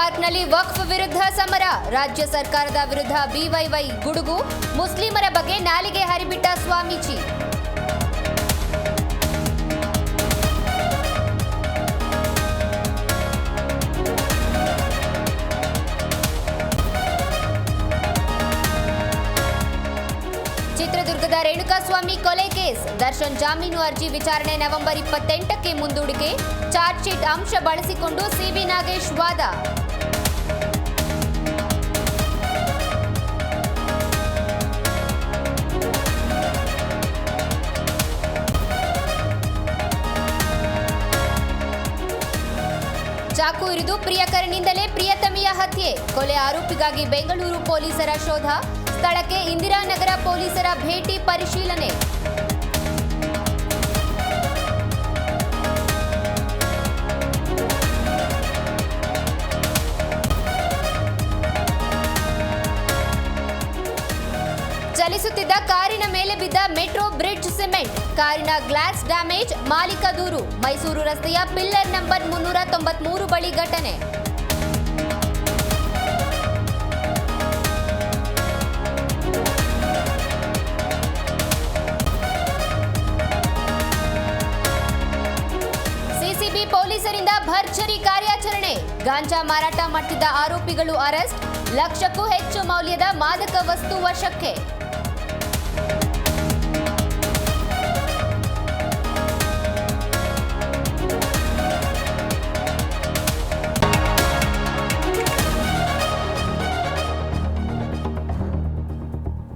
ಪಾರ್ಕ್ನಲ್ಲಿ ವಕ್ಫ್ ವಿರುದ್ಧ ಸಮರ. ರಾಜ್ಯ ಸರ್ಕಾರದ ವಿರುದ್ಧ ಬಿವೈವೈ ಗುಡುಗು. ಮುಸ್ಲಿಮರ ಬಗ್ಗೆ ನಾಲಿಗೆ ಹರಿಬಿಟ್ಟ ಸ್ವಾಮೀಜಿ. ಚಿತ್ರದುರ್ಗದ ರೇಣುಕಾಸ್ವಾಮಿ ಕೊಲೆ ಕೇಸ್. ದರ್ಶನ್ ಜಾಮೀನು ಅರ್ಜಿ ವಿಚಾರಣೆ ನವೆಂಬರ್ 28ಕ್ಕೆ ಮುಂದೂಡಿಕೆ. ಚಾರ್ಜ್ ಶೀಟ್ ಅಂಶ ಬಳಸಿಕೊಂಡು ಸಿವಿ ನಾಗೇಶ್ ವಾದ. ಚಾಕು ಇರಿದು ಪ್ರಿಯಕರನಿಂದಲೇ ಪ್ರಿಯತಮೆಯ ಹತ್ಯೆ. ಕೊಲೆ ಆರೋಪಿಗಾಗಿ ಬೆಂಗಳೂರು ಪೊಲೀಸರ ಶೋಧ. ಸ್ಥಳಕ್ಕೆ ಇಂದಿರಾನಗರ ಪೊಲೀಸರ ಭೇಟಿ ಪರಿಶೀಲನೆ. ಚಲಿಸುತ್ತಿದ್ದ ಕಾರಿನ ಮೇಲೆ ಬಿದ್ದ ಮೆಟ್ರೋ ಬ್ರಿಡ್ಜ್ ಸಿಮೆಂಟ್. ಕಾರಿನ ಗ್ಲಾಸ್ ಡ್ಯಾಮೇಜ್. ಮಾಲೀಕ ದೂರು. ಮೈಸೂರು ರಸ್ತೆಯ ಪಿಲ್ಲರ್ ನಂಬರ್ 393 ಬಳಿ ಘಟನೆ. ಸಿಸಿಬಿ ಪೊಲೀಸರಿಂದ ಭರ್ಜರಿ ಕಾರ್ಯಾಚರಣೆ. ಗಾಂಜಾ ಮಾರಾಟ ಮಾಡುತ್ತಿದ್ದ ಆರೋಪಿಗಳು ಅರೆಸ್ಟ್. ಲಕ್ಷಕ್ಕೂ ಹೆಚ್ಚು ಮೌಲ್ಯದ ಮಾದಕ ವಸ್ತು ವಶಕ್ಕೆ.